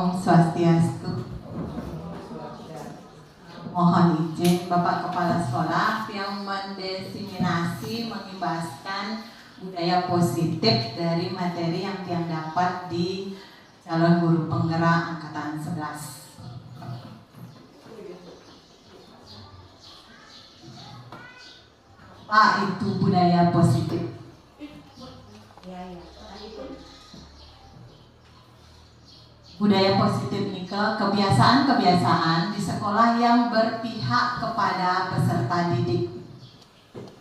Om Swastiastu. Mohon izin Bapak Kepala Sekolah yang mendesiminasi, mengimbaskan budaya positif dari materi yang Tiang dapat di calon guru penggerak angkatan 11. Apa itu budaya positif? Budaya positif ini kebiasaan-kebiasaan di sekolah yang berpihak kepada peserta didik.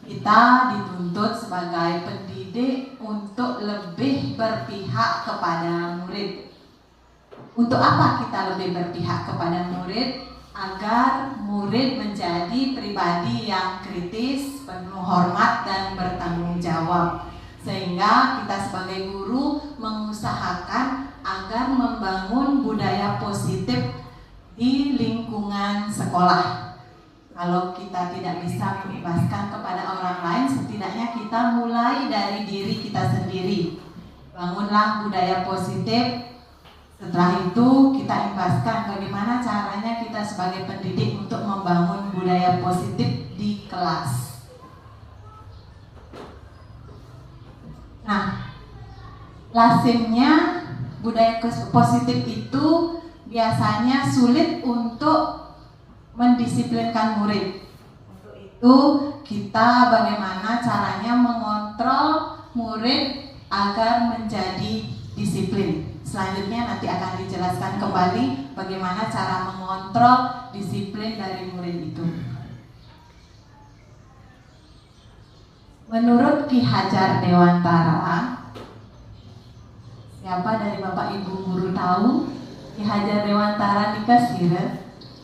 Kita dituntut sebagai pendidik untuk lebih berpihak kepada murid. Untuk apa kita lebih berpihak kepada murid? Agar murid menjadi pribadi yang kritis, penuh hormat dan bertanggung jawab. Sehingga kita sebagai guru mengusahakan agar membangun budaya positif di lingkungan sekolah. Kalau kita tidak bisa mengimbaskan kepada orang lain, setidaknya kita mulai dari diri kita sendiri. Bangunlah budaya positif. Setelah itu kita imbaskan bagaimana caranya kita sebagai pendidik untuk membangun budaya positif di kelas. Nah, lazimnya budaya positif itu biasanya sulit untuk mendisiplinkan murid. Untuk itu kita bagaimana caranya mengontrol murid agar menjadi disiplin. Selanjutnya nanti akan dijelaskan kembali bagaimana cara mengontrol disiplin dari murid itu. Menurut Ki Hajar Dewantara, siapa dari Bapak Ibu guru tahu Ki Hajar Dewantara dikasih?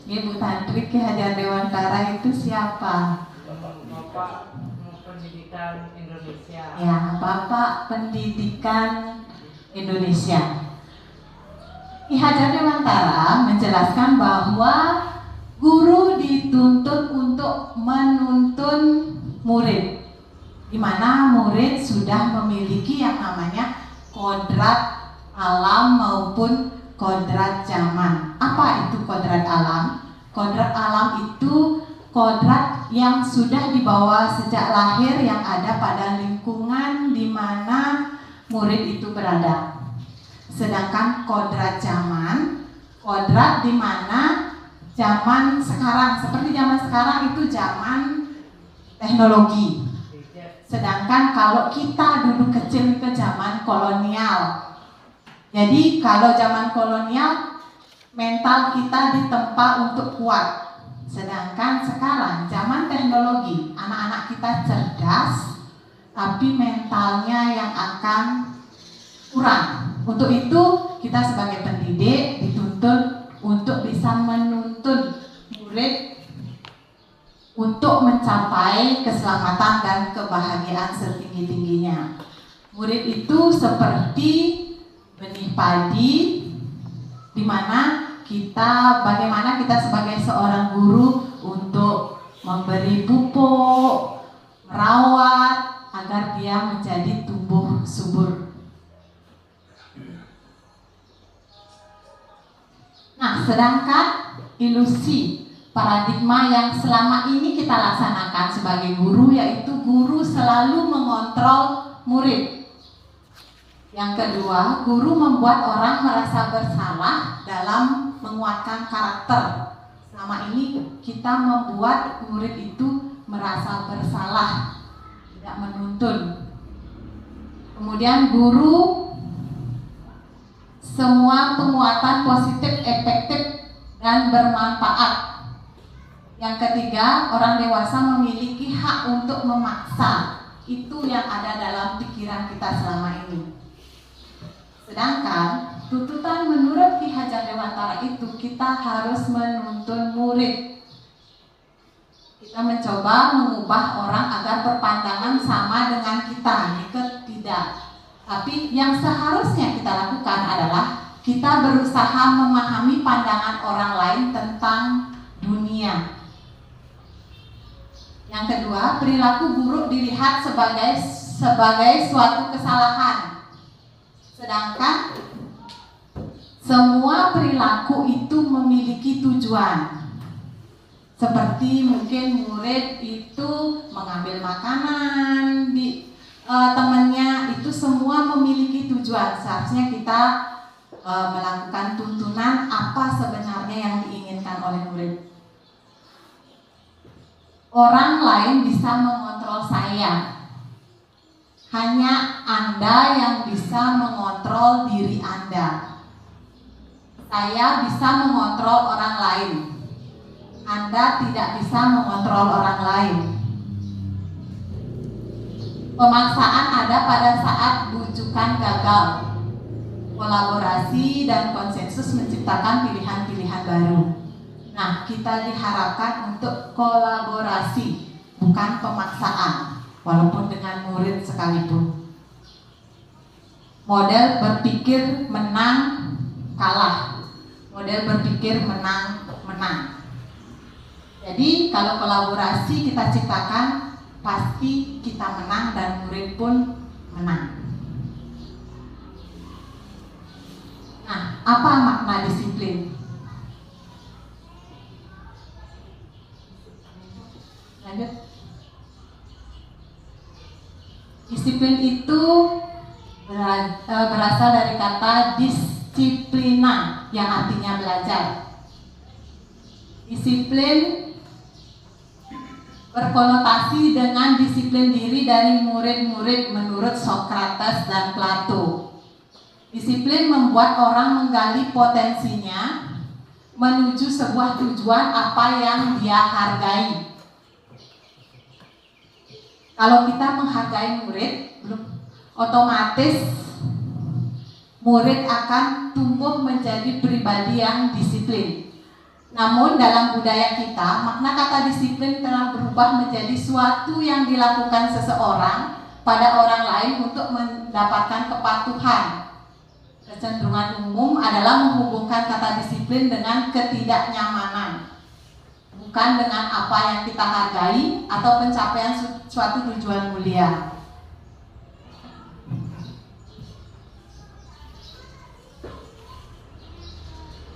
Ibu Tantri, Ki Hajar Dewantara itu siapa? Bapak Pendidikan Indonesia. Ya, Bapak Pendidikan Indonesia. Ki Hajar Dewantara menjelaskan bahwa guru dituntut untuk menuntun murid, di mana murid sudah memiliki yang namanya kodrat alam maupun kodrat zaman. Apa itu kodrat alam? Kodrat alam itu kodrat yang sudah dibawa sejak lahir, yang ada pada lingkungan di mana murid itu berada. Sedangkan kodrat zaman, kodrat di mana zaman sekarang, seperti zaman sekarang itu zaman teknologi. Sedangkan kalau kita dulu kecil ke zaman kolonial. Jadi kalau zaman kolonial mental kita ditempa untuk kuat. Sedangkan sekarang zaman teknologi, anak-anak kita cerdas, tapi mentalnya yang akan kurang. Untuk itu kita sebagai pendidik dituntut untuk bisa menuntun murid untuk mencapai keselamatan dan kebahagiaan setinggi-tingginya. Murid itu seperti benih padi, di mana bagaimana kita sebagai seorang guru untuk memberi pupuk, merawat agar dia menjadi tumbuh subur. Nah, sedangkan ilusi paradigma yang selama ini kita laksanakan sebagai guru, yaitu guru selalu mengontrol murid. Yang kedua, guru membuat orang merasa bersalah dalam menguatkan karakter. Selama ini kita membuat murid itu merasa bersalah, tidak menuntun. Kemudian guru, semua penguatan positif, efektif, dan bermanfaat. Yang ketiga, orang dewasa memiliki hak untuk memaksa. Itu yang ada dalam pikiran kita selama ini. Sedangkan tuntutan menurut Ki Hajar Dewantara itu kita harus menuntun murid. Kita mencoba mengubah orang agar berpandangan sama dengan kita, tidak. Tapi yang seharusnya kita lakukan adalah kita berusaha memahami pandangan orang lain tentang dunia. Yang kedua, perilaku buruk dilihat sebagai suatu kesalahan. Sedangkan Semua perilaku itu memiliki tujuan. Seperti mungkin murid itu mengambil makanan di temannya, itu semua memiliki tujuan. Seharusnya kita melakukan tuntunan apa sebenarnya yang diinginkan oleh murid. Orang lain bisa mengontrol saya. Hanya Anda yang bisa mengontrol diri Anda. Saya bisa mengontrol orang lain. Anda tidak bisa mengontrol orang lain. Pemaksaan ada pada saat bujukan gagal. Kolaborasi dan konsensus menciptakan pilihan-pilihan baru. Nah, kita diharapkan untuk kolaborasi, bukan pemaksaan, walaupun dengan murid sekalipun. Model berpikir menang kalah. Model berpikir menang menang. Jadi kalau kolaborasi kita ciptakan, pasti kita menang dan murid pun menang. Nah, apa makna disiplin? Lanjut. Disiplin itu berasal dari kata disiplina yang artinya belajar. Disiplin berkonotasi dengan disiplin diri dari murid-murid menurut Socrates dan Plato. Disiplin membuat orang menggali potensinya menuju sebuah tujuan apa yang dia hargai. Kalau kita menghargai murid, otomatis murid akan tumbuh menjadi pribadi yang disiplin. Namun dalam budaya kita, makna kata disiplin telah berubah menjadi suatu yang dilakukan seseorang pada orang lain untuk mendapatkan kepatuhan. Kecenderungan umum adalah menghubungkan kata disiplin dengan ketidaknyamanan, bukan dengan apa yang kita hargai atau pencapaian suatu tujuan mulia.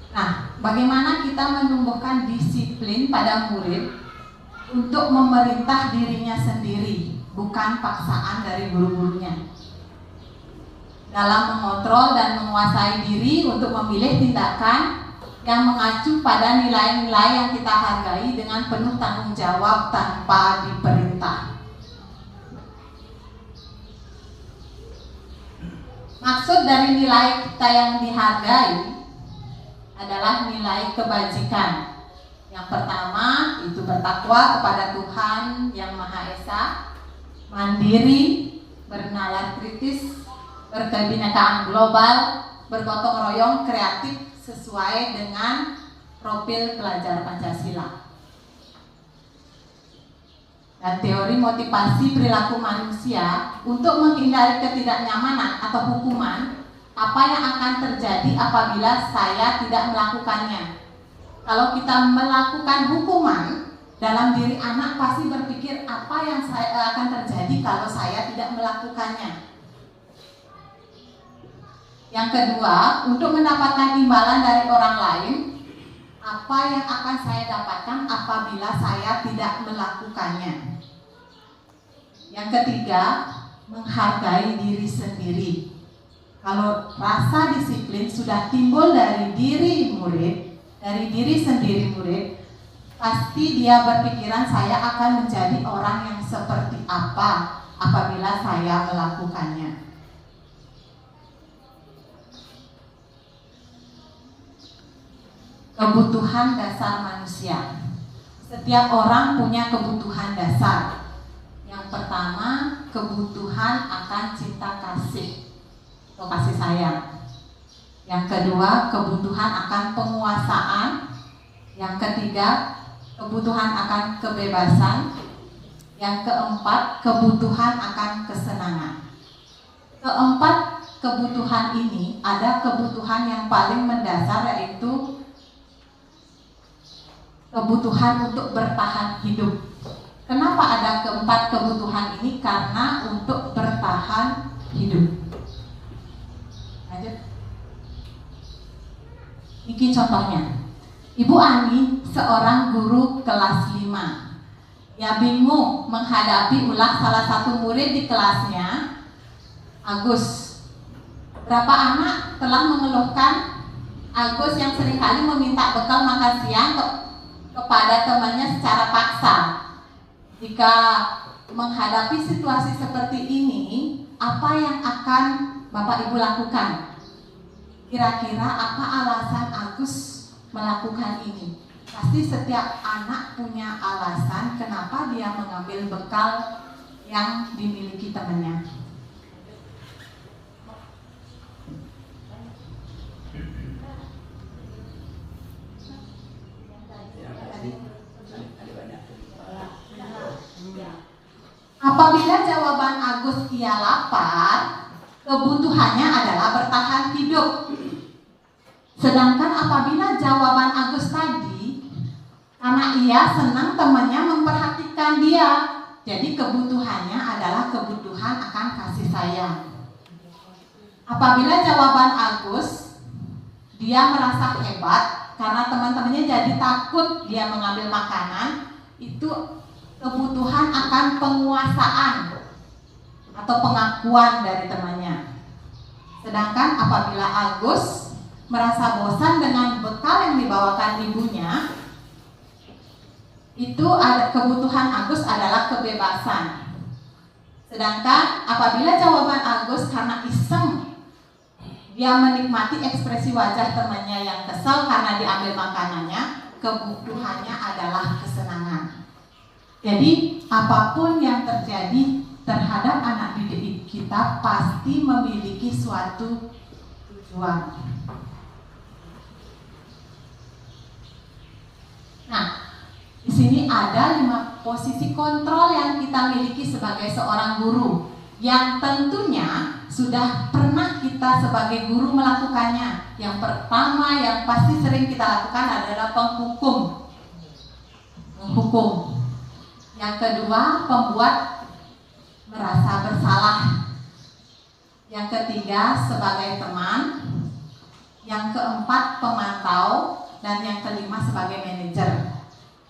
Nah, bagaimana kita menumbuhkan disiplin pada murid untuk memerintah dirinya sendiri, bukan paksaan dari guru-gurunya. Dalam mengontrol dan menguasai diri untuk memilih tindakan yang mengacu pada nilai-nilai yang kita hargai dengan penuh tanggung jawab tanpa diperintah. Maksud dari nilai kita yang dihargai adalah nilai kebajikan. Yang pertama itu bertakwa kepada Tuhan Yang Maha Esa, mandiri, bernalar kritis, berkebinekaan global, bergotong royong, kreatif sesuai dengan profil pelajar Pancasila. Dan teori motivasi perilaku manusia untuk menghindari ketidaknyamanan atau hukuman. Apa yang akan terjadi apabila saya tidak melakukannya? Kalau kita melakukan hukuman, dalam diri anak pasti berpikir apa yang akan terjadi kalau saya tidak melakukannya. Yang kedua, untuk mendapatkan imbalan dari orang lain, apa yang akan saya dapatkan apabila saya tidak melakukannya? Yang ketiga, menghargai diri sendiri. Kalau rasa disiplin sudah timbul dari diri murid, dari diri sendiri murid, pasti dia berpikiran saya akan menjadi orang yang seperti apa apabila saya melakukannya. Kebutuhan dasar manusia. Setiap orang punya kebutuhan dasar. Yang pertama, kebutuhan akan cinta kasih atau kasih sayang. Yang kedua, kebutuhan akan penguasaan. Yang ketiga, kebutuhan akan kebebasan. Yang keempat, kebutuhan akan kesenangan. Keempat kebutuhan ini ada kebutuhan yang paling mendasar, yaitu kebutuhan untuk bertahan hidup. Kenapa ada keempat kebutuhan ini? Karena untuk bertahan hidup. Lanjut. Ini contohnya. Ibu Ani seorang guru kelas 5. Ya bingung menghadapi ulah salah satu murid di kelasnya, Agus. Berapa anak telah mengeluhkan Agus yang seringkali meminta bekal makan siang kepada temannya secara paksa. Jika menghadapi situasi seperti ini, apa yang akan Bapak Ibu lakukan? Kira-kira apa alasan Agus melakukan ini? Pasti setiap anak punya alasan kenapa dia mengambil bekal yang dimiliki temannya. Apabila jawaban Agus ia lapar, kebutuhannya adalah bertahan hidup. Sedangkan apabila jawaban Agus tadi, karena ia senang temannya memperhatikan dia, jadi kebutuhannya adalah kebutuhan akan kasih sayang. Apabila jawaban Agus, dia merasa hebat karena teman-temannya jadi takut dia mengambil makanan, itu kebutuhan akan penguasaan atau pengakuan dari temannya. Sedangkan apabila Agus merasa bosan dengan bekal yang dibawakan ibunya, itu ada kebutuhan Agus adalah kebebasan. Sedangkan apabila jawaban Agus karena iseng, dia menikmati ekspresi wajah temannya yang kesal karena diambil makanannya, kebutuhannya adalah kesenangan. Jadi apapun yang terjadi terhadap anak didik kita pasti memiliki suatu tujuan. Nah, di sini ada 5 posisi kontrol yang kita miliki sebagai seorang guru, yang tentunya sudah pernah kita sebagai guru melakukannya. Yang pertama yang pasti sering kita lakukan adalah menghukum. Yang kedua, pembuat merasa bersalah. Yang ketiga, sebagai teman. Yang keempat, pemantau. Dan yang kelima, sebagai manajer.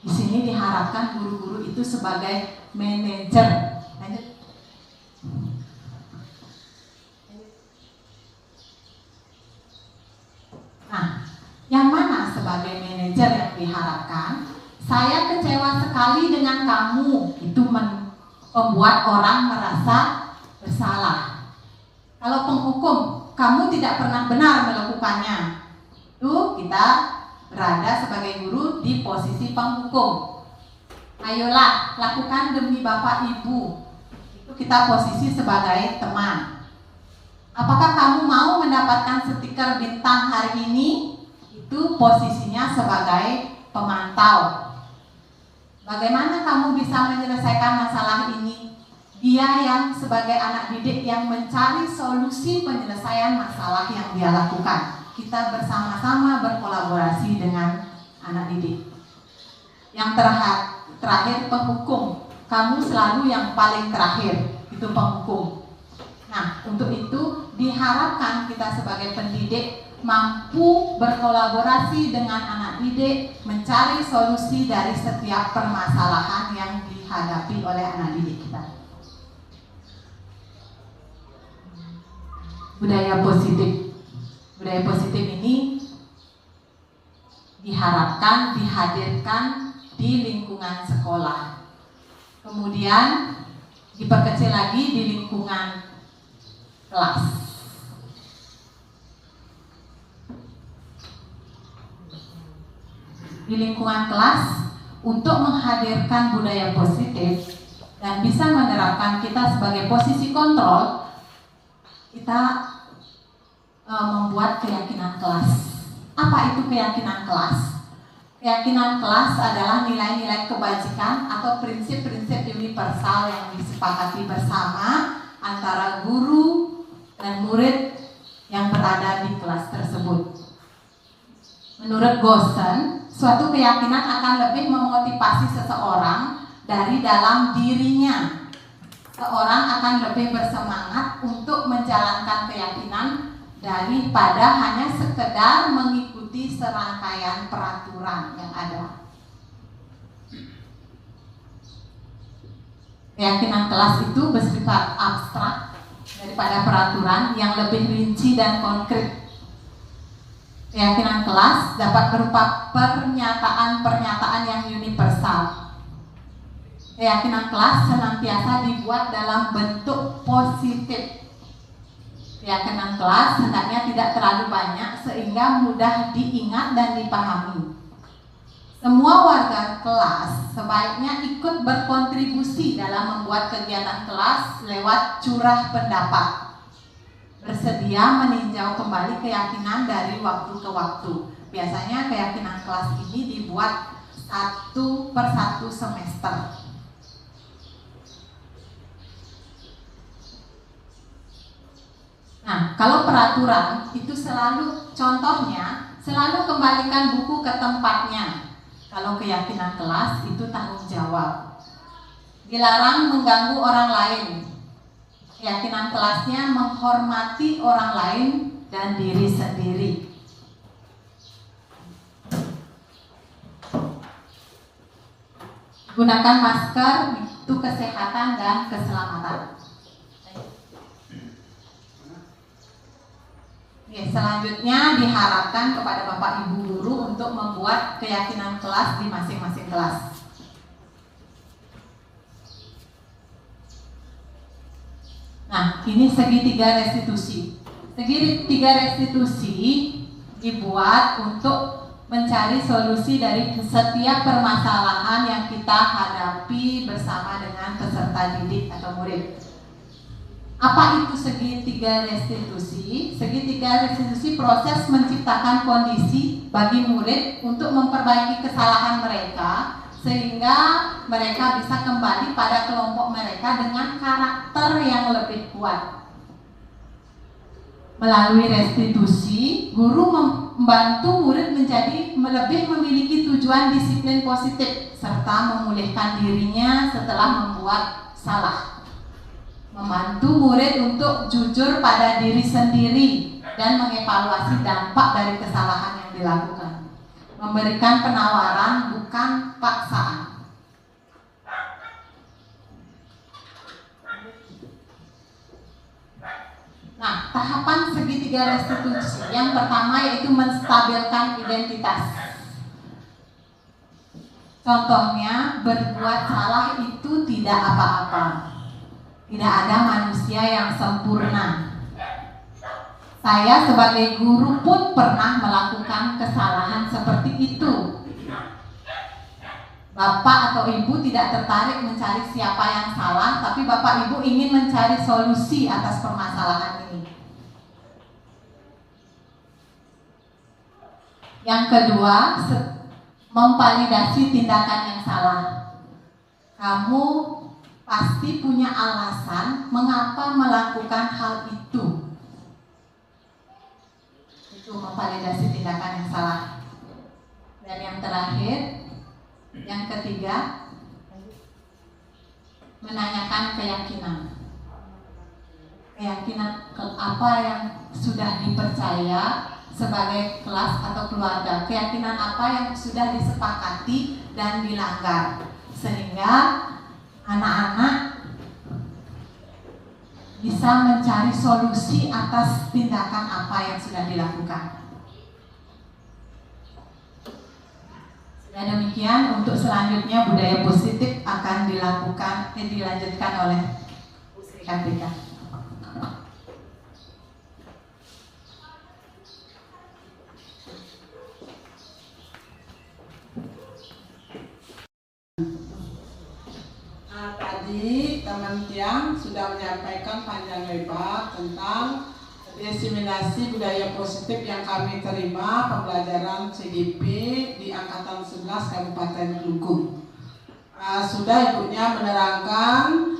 Di sini diharapkan guru-guru itu sebagai manajer. Lanjut. Nah, yang mana sebagai manajer yang diharapkan? Saya kecewa sekali dengan kamu, itu membuat orang merasa bersalah. Kalau penghukum, kamu tidak pernah benar melakukannya, itu kita berada sebagai guru di posisi penghukum. Ayolah, lakukan demi Bapak Ibu, itu kita posisi sebagai teman. Apakah kamu mau mendapatkan stiker bintang hari ini? Itu posisinya sebagai pemantau. Bagaimana kamu bisa menyelesaikan masalah ini? Dia yang sebagai anak didik yang mencari solusi penyelesaian masalah yang dia lakukan. Kita bersama-sama berkolaborasi dengan anak didik. Yang terakhir penghukum. Kamu selalu yang paling terakhir, itu penghukum. Nah, untuk itu diharapkan kita sebagai pendidik mampu berkolaborasi dengan anak didik, mencari solusi dari setiap permasalahan yang dihadapi oleh anak didik kita. Budaya positif. Budaya positif ini diharapkan dihadirkan di lingkungan sekolah. Kemudian diperkecil lagi di lingkungan kelas. Di lingkungan kelas untuk menghadirkan budaya positif dan bisa menerapkan kita sebagai posisi kontrol, kita membuat keyakinan kelas. Apa itu keyakinan kelas? Keyakinan kelas adalah nilai-nilai kebajikan atau prinsip-prinsip universal yang disepakati bersama antara guru dan murid yang berada di kelas tersebut. Menurut Gosen, suatu keyakinan akan lebih memotivasi seseorang dari dalam dirinya. Seorang akan lebih bersemangat untuk menjalankan keyakinan daripada hanya sekedar mengikuti mengikuti serangkaian peraturan yang ada. Keyakinan kelas itu bersifat abstrak daripada peraturan yang lebih rinci dan konkret. Keyakinan kelas dapat berupa pernyataan-pernyataan yang universal. Keyakinan kelas senantiasa dibuat dalam bentuk positif. Keyakinan kelas hendaknya tidak terlalu banyak sehingga mudah diingat dan dipahami. Semua warga kelas sebaiknya ikut berkontribusi dalam membuat kegiatan kelas lewat curah pendapat. Bersedia meninjau kembali keyakinan dari waktu ke waktu. Biasanya keyakinan kelas ini dibuat 1 per 1 semester. Nah, kalau peraturan itu selalu, contohnya, selalu kembalikan buku ke tempatnya. Kalau keyakinan kelas itu tanggung jawab. Dilarang mengganggu orang lain. Keyakinan kelasnya menghormati orang lain dan diri sendiri. Gunakan masker untuk kesehatan dan keselamatan. Oke, selanjutnya diharapkan kepada Bapak Ibu guru untuk membuat keyakinan kelas di masing-masing kelas. Nah, ini segitiga restitusi. Segitiga restitusi dibuat untuk mencari solusi dari setiap permasalahan yang kita hadapi bersama dengan peserta didik atau murid. Apa itu segitiga restitusi? Segitiga restitusi proses menciptakan kondisi bagi murid untuk memperbaiki kesalahan mereka sehingga mereka bisa kembali pada kelompok mereka dengan karakter yang lebih kuat. Melalui restitusi, guru membantu murid menjadi lebih memiliki tujuan disiplin positif serta memulihkan dirinya setelah membuat salah. Membantu murid untuk jujur pada diri sendiri dan mengevaluasi dampak dari kesalahan yang dilakukan. Memberikan penawaran bukan paksaan. Nah, tahapan segitiga restitusi yang pertama yaitu menstabilkan identitas. Contohnya, berbuat salah itu tidak apa-apa. Tidak ada manusia yang sempurna. Saya sebagai guru pun pernah melakukan kesalahan seperti itu. Bapak atau ibu tidak tertarik mencari siapa yang salah, tapi bapak ibu ingin mencari solusi atas permasalahan ini. Yang kedua, memvalidasi tindakan yang salah. Kamu pasti punya alasan mengapa melakukan hal itu. Itu memvalidasi tindakan yang salah. Dan yang terakhir, yang ketiga, menanyakan keyakinan. Keyakinan apa yang sudah dipercaya sebagai kelas atau keluarga. Keyakinan apa yang sudah disepakati dan dilanggar. Sehingga anak-anak bisa mencari solusi atas tindakan apa yang sudah dilakukan. Dan demikian untuk selanjutnya budaya positif akan dilanjutkan oleh KPK. Tadi teman Tiang sudah menyampaikan panjang lebar tentang diseminasi budaya positif yang kami terima pembelajaran CGP di Angkatan 11 Kabupaten Kelungkung. Sudah ibunya menerangkan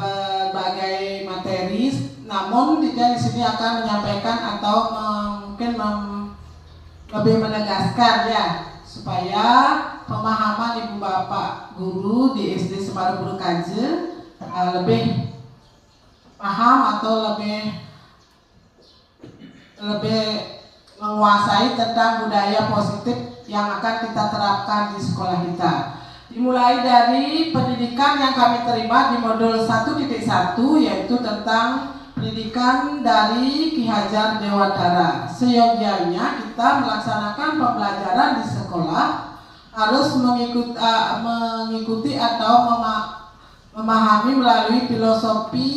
berbagai materi, namun dia di sini akan menyampaikan atau mungkin lebih menegaskan ya, supaya pemahaman ibu bapak guru di SD Separuh Bulu Kaje lebih paham atau lebih menguasai tentang budaya positif yang akan kita terapkan di sekolah kita. Dimulai dari pendidikan yang kami terima di modul 1.1 yaitu tentang pendidikan dari Ki Hajar Dewantara. Seyogianya kita melaksanakan pembelajaran di sekolah harus mengikuti atau memahami melalui filosofi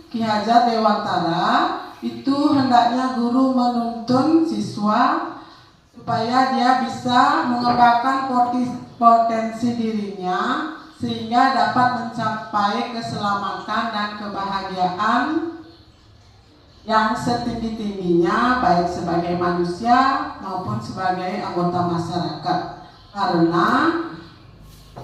Ki Hajar Dewantara. Itu hendaknya guru menuntun siswa supaya dia bisa mengembangkan potensi dirinya sehingga dapat mencapai keselamatan dan kebahagiaan yang setinggi-tingginya baik sebagai manusia maupun sebagai anggota masyarakat. Karena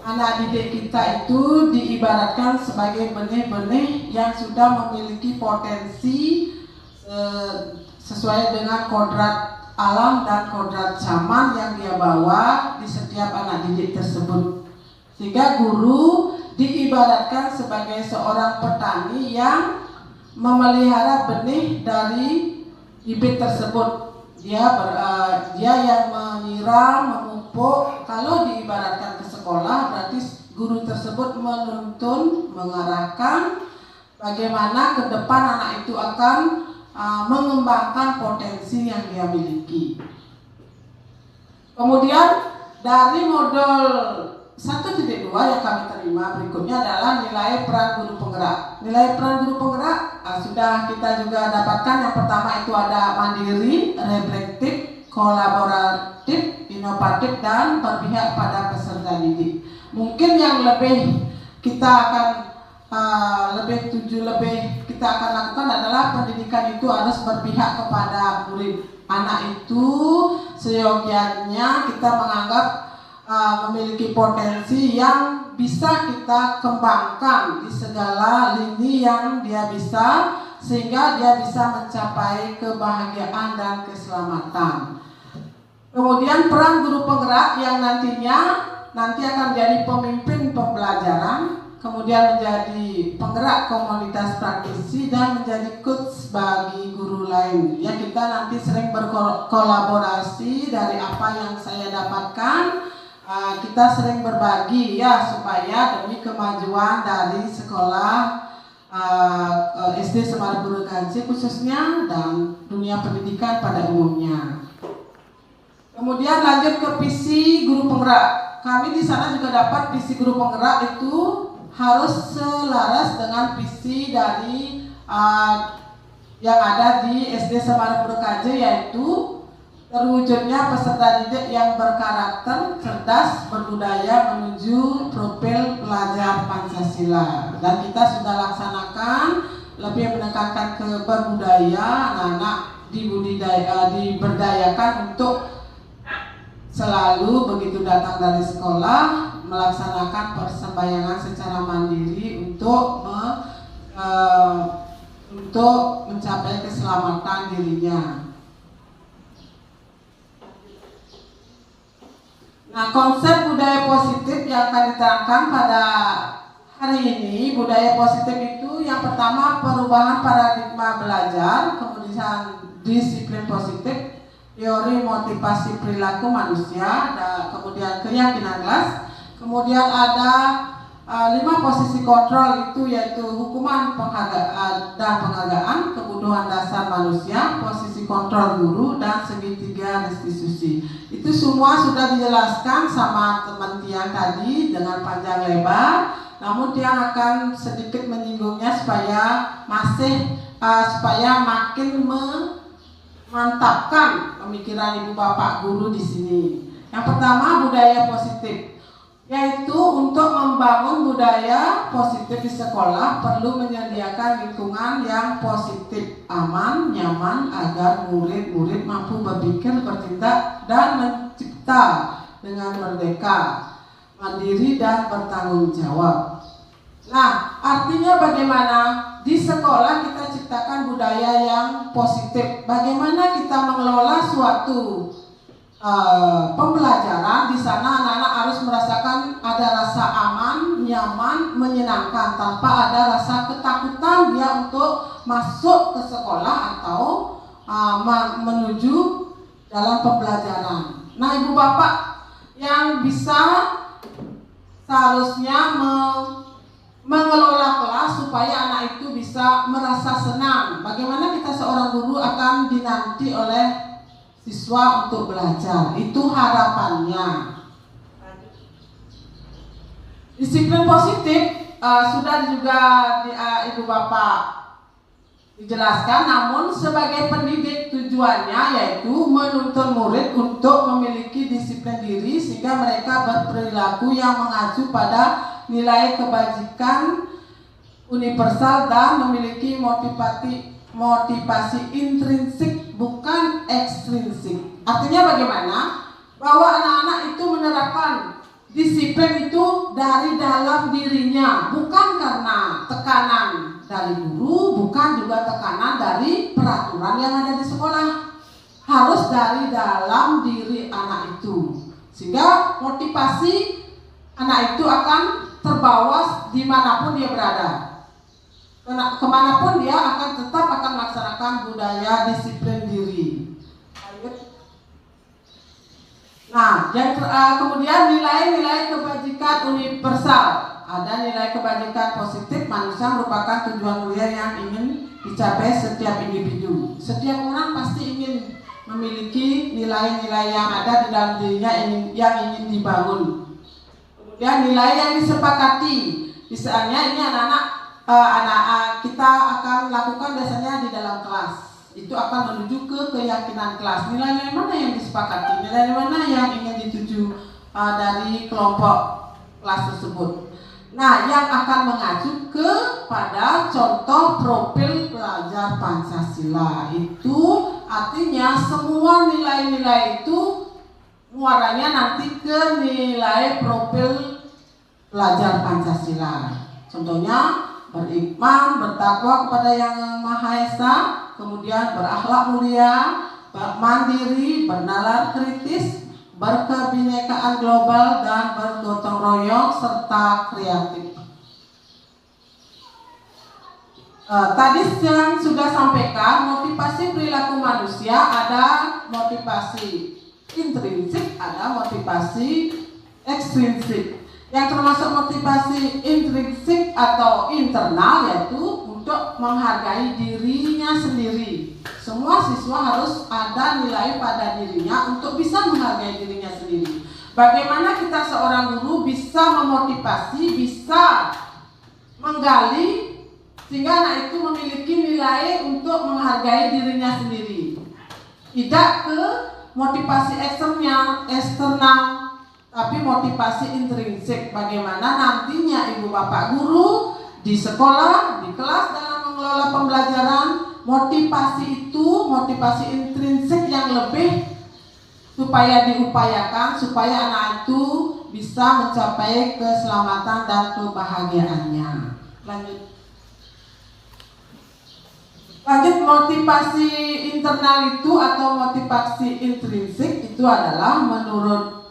anak didik kita itu diibaratkan sebagai benih-benih yang sudah memiliki potensi sesuai dengan kodrat alam dan kodrat zaman yang dia bawa di setiap anak didik tersebut. Sehingga guru diibaratkan sebagai seorang petani yang memelihara benih dari bibit tersebut. Dia yang menyiram, memupuk. Kalau diibaratkan ke sekolah, berarti guru tersebut menuntun, mengarahkan bagaimana ke depan anak itu akan mengembangkan potensi yang dia miliki. Kemudian dari modul 1.2 yang kami terima berikutnya adalah nilai peran guru penggerak. Nilai peran guru penggerak sudah kita juga dapatkan. Yang pertama itu ada mandiri, reflektif, kolaboratif, inovatif, dan berpihak pada peserta didik. Mungkin yang lebih kita akan kita akan lakukan adalah pendidikan itu harus berpihak kepada murid. Anak itu seyogianya kita menganggap memiliki potensi yang bisa kita kembangkan di segala lini yang dia bisa, sehingga dia bisa mencapai kebahagiaan dan keselamatan. Kemudian peran guru penggerak yang nanti akan menjadi pemimpin pembelajaran, kemudian menjadi penggerak komunitas praktisi dan menjadi coach bagi guru lain. Ya, kita nanti sering berkolaborasi dari apa yang saya dapatkan. Kita sering berbagi ya supaya demi kemajuan dari sekolah SD Semar Burukadzi khususnya dan dunia pendidikan pada umumnya. Kemudian lanjut ke visi guru penggerak. Kami di sana juga dapat visi guru penggerak itu harus selaras dengan visi dari yang ada di SD Semar Burukadzi, yaitu terwujudnya peserta didik yang berkarakter, cerdas, berbudaya menuju profil pelajar Pancasila. Dan kita sudah laksanakan lebih menekankan ke berbudaya, anak-anak diberdayakan untuk selalu begitu datang dari sekolah melaksanakan persembahyangan secara mandiri untuk mencapai keselamatan dirinya. Nah, konsep budaya positif yang akan diterangkan pada hari ini, budaya positif itu yang pertama perubahan paradigma belajar, kemudian disiplin positif, teori motivasi perilaku manusia, kemudian keyakinan kelas. Kemudian ada 5 posisi kontrol itu yaitu hukuman, penghargaan dan penghargaan, kebutuhan dasar manusia, posisi kontrol guru, dan segitiga restitusi. Itu semua sudah dijelaskan sama teman Tiang tadi dengan panjang lebar. Namun Tiang akan sedikit menyinggungnya supaya makin memantapkan pemikiran ibu bapak guru di sini. Yang pertama budaya positif, yaitu untuk membangun budaya positif di sekolah perlu menyediakan lingkungan yang positif, aman, nyaman agar murid-murid mampu berpikir, bertindak, dan mencipta dengan merdeka, mandiri, dan bertanggung jawab. Nah, artinya bagaimana? Di sekolah kita ciptakan budaya yang positif. Bagaimana kita mengelola suatu pembelajaran? Di sana anak-anak harus merasakan ada rasa aman, nyaman, menyenangkan, tanpa ada rasa ketakutan dia untuk masuk ke sekolah atau menuju dalam pembelajaran. Nah, ibu bapak yang bisa seharusnya mengelola kelas supaya anak itu bisa merasa senang. Bagaimana kita seorang guru akan dinanti oleh siswa untuk belajar, itu harapannya. Disiplin positif sudah juga ibu bapak dijelaskan, namun sebagai pendidik tujuannya yaitu menuntun murid untuk memiliki disiplin diri sehingga mereka berperilaku yang mengacu pada nilai kebajikan universal dan memiliki motivasi intrinsik bukan ekstrinsik. Artinya bagaimana? Bahwa anak-anak itu menerapkan disiplin itu dari dalam dirinya, bukan karena tekanan dari guru, bukan juga tekanan dari peraturan yang ada di sekolah. Harus dari dalam diri anak itu, sehingga motivasi anak itu akan terbawa dimanapun dia berada. Kemanapun dia akan melaksanakan budaya disiplin diri. Nah, yang kemudian nilai-nilai kebajikan universal. Ada nilai kebajikan positif, manusia merupakan tujuan mulia yang ingin dicapai setiap individu. Setiap orang pasti ingin memiliki nilai-nilai yang ada di dalam dirinya yang ingin dibangun. Kemudian nilai yang disepakati. Misalnya ini anak-anak kita akan lakukan biasanya di dalam kelas. Itu akan menuju ke keyakinan kelas. Nilai-nilai mana yang disepakati, nilai mana yang ingin dituju dari kelompok kelas tersebut. Nah, yang akan mengacu kepada contoh profil pelajar Pancasila. Itu artinya semua nilai-nilai itu muaranya nanti ke nilai profil pelajar Pancasila. Contohnya beriman, bertakwa kepada Yang Maha Esa, kemudian berakhlak mulia, mandiri, bernalar kritis, berkebinekaan global, dan bergotong royong serta kreatif. Tadi yang sudah sampaikan, motivasi perilaku manusia ada motivasi intrinsik, ada motivasi ekstrinsik. Yang termasuk motivasi intrinsik atau internal yaitu untuk menghargai dirinya sendiri. Semua siswa harus ada nilai pada dirinya untuk bisa menghargai dirinya sendiri. Bagaimana kita seorang guru bisa memotivasi, bisa menggali sehingga anak itu memiliki nilai untuk menghargai dirinya sendiri. Tidak ke motivasi eksternal, tapi motivasi intrinsik. Bagaimana nantinya ibu bapak guru di sekolah, di kelas dalam mengelola pembelajaran, motivasi itu, motivasi intrinsik yang lebih supaya diupayakan, supaya anak itu bisa mencapai keselamatan dan kebahagiaannya. Lanjut, motivasi internal itu atau motivasi intrinsik itu adalah menurut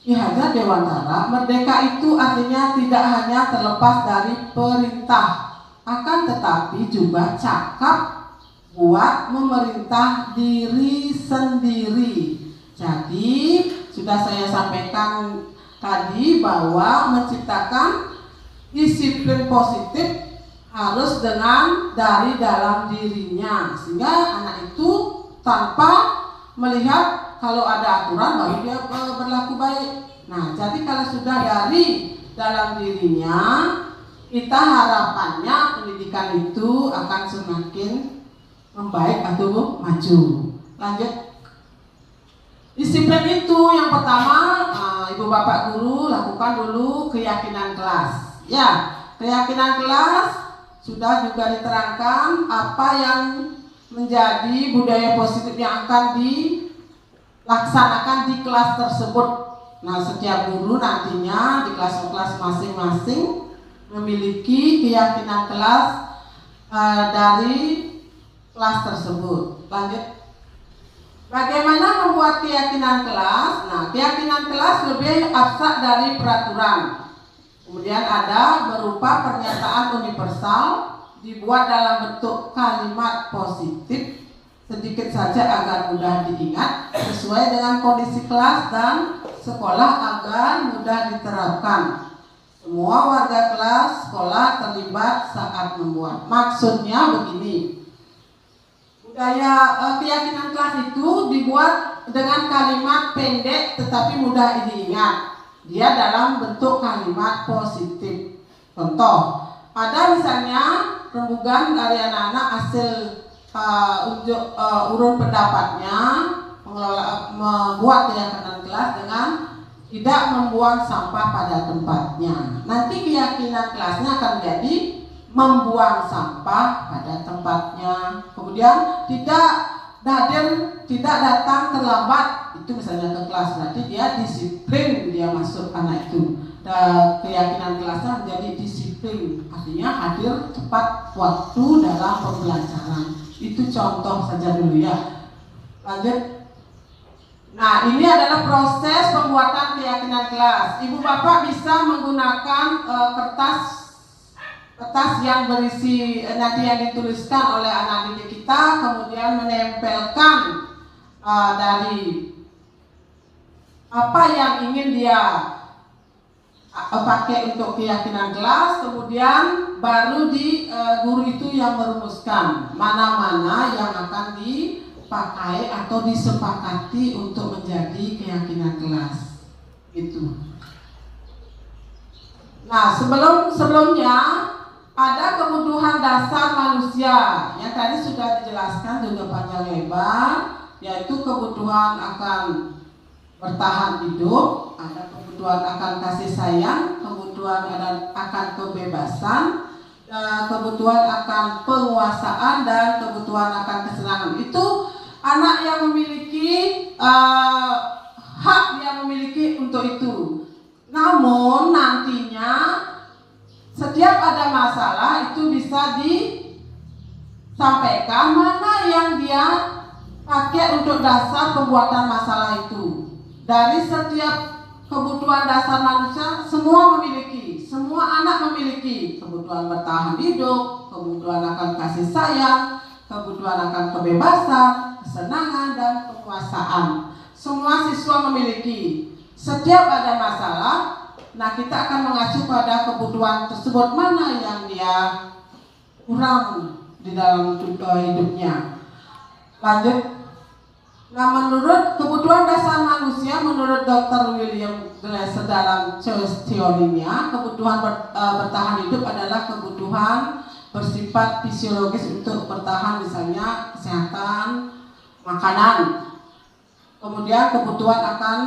Ki Hajar Dewantara, merdeka itu artinya tidak hanya terlepas dari perintah, akan tetapi juga cakap buat memerintah diri sendiri. Jadi sudah saya sampaikan tadi bahwa menciptakan disiplin positif harus dari dalam dirinya, sehingga anak itu tanpa melihat kalau ada aturan baru dia berlaku baik. Nah, jadi kalau sudah dari dalam dirinya, kita harapannya pendidikan itu akan semakin membaik atau maju. Lanjut. Disiplin itu yang pertama, ibu bapak guru lakukan dulu keyakinan kelas. Ya, keyakinan kelas sudah juga diterangkan apa yang menjadi budaya positif yang akan dilaksanakan di kelas tersebut. Nah, setiap guru nantinya di kelas-kelas masing-masing memiliki keyakinan kelas dari kelas tersebut. Lanjut. Bagaimana membuat keyakinan kelas? Nah, keyakinan kelas lebih abstrak dari peraturan. Kemudian ada berupa pernyataan universal, dibuat dalam bentuk kalimat positif sedikit saja agar mudah diingat, sesuai dengan kondisi kelas dan sekolah agar mudah diterapkan. Semua warga kelas sekolah terlibat saat membuat. Maksudnya begini, budaya keyakinan kelas itu dibuat dengan kalimat pendek tetapi mudah diingat. Dia dalam bentuk kalimat positif. Contoh, ada misalnya rembugan dari anak-anak hasil urun pendapatnya membuat keyakinan kelas dengan tidak membuang sampah pada tempatnya. Nanti keyakinan kelasnya akan jadi membuang sampah pada tempatnya. Kemudian tidak datang terlambat, itu misalnya ke kelas, berarti dia disiplin, dia masuk anak itu. Dan keyakinan kelasnya menjadi disiplin, artinya hadir tepat waktu dalam pembelajaran. Itu contoh saja dulu ya. Lanjut. Nah, ini adalah proses pembuatan keyakinan kelas. Ibu bapak bisa menggunakan kertas yang berisi nanti yang dituliskan oleh anak didik kita, kemudian menempelkan dari apa yang ingin dia pakai untuk keyakinan kelas, kemudian baru di guru itu yang merumuskan mana-mana yang akan dipakai atau disepakati untuk menjadi keyakinan kelas. Itu. Nah, sebelumnya ada kebutuhan dasar manusia yang tadi sudah dijelaskan juga panjang lebar, yaitu kebutuhan akan bertahan hidup, ada kebutuhan akan kasih sayang, kebutuhan akan kebebasan, kebutuhan akan penguasaan, dan kebutuhan akan kesenangan. Itu anak yang memiliki hak yang memiliki untuk itu. Namun nantinya setiap ada masalah itu bisa disampaikan mana yang dia pakai untuk dasar pembuatan masalah itu. Dari setiap kebutuhan dasar manusia semua memiliki, semua anak memiliki kebutuhan bertahan hidup, kebutuhan akan kasih sayang, kebutuhan akan kebebasan, kesenangan, dan penguasaan. Semua siswa memiliki. Setiap ada masalah, nah kita akan mengacu pada kebutuhan tersebut, mana yang dia kurang di dalam hidupnya. Lanjut. Nah, menurut kebutuhan dasar manusia, menurut Dr. William Glasser dalam teorinya, kebutuhan bertahan hidup adalah kebutuhan bersifat fisiologis untuk bertahan, misalnya kesehatan, makanan. Kemudian kebutuhan akan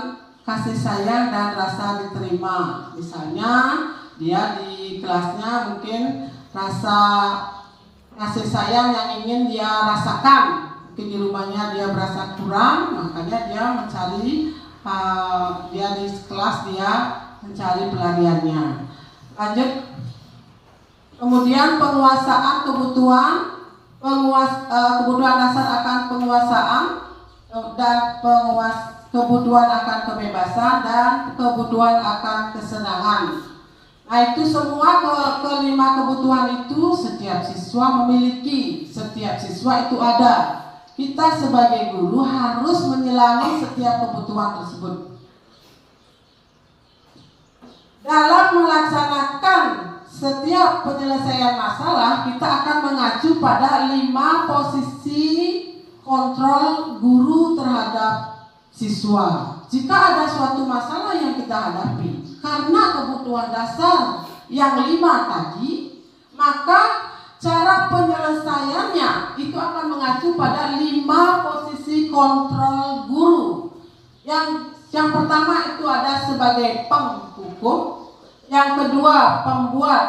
kasih sayang dan rasa diterima. Misalnya dia di kelasnya mungkin rasa kasih sayang yang ingin dia rasakan. Mungkin di rumahnya dia merasa kurang, makanya dia mencari dia di kelas dia mencari pelariannya. Lanjut. Kemudian penguasaan kebutuhan dasar akan penguasaan dan kebutuhan akan kebebasan dan kebutuhan akan kesenangan. Nah, itu semua kelima kebutuhan itu setiap siswa memiliki, setiap siswa itu ada. Kita sebagai guru harus menyelangi setiap kebutuhan tersebut. Dalam melaksanakan setiap penyelesaian masalah, kita akan mengacu pada 5 posisi kontrol guru terhadap siswa. Jika ada suatu masalah yang kita hadapi karena kebutuhan dasar yang 5 tadi, maka cara penyelesaiannya itu akan mengacu pada 5 posisi kontrol guru. Yang pertama itu ada sebagai penghukum, yang kedua pembuat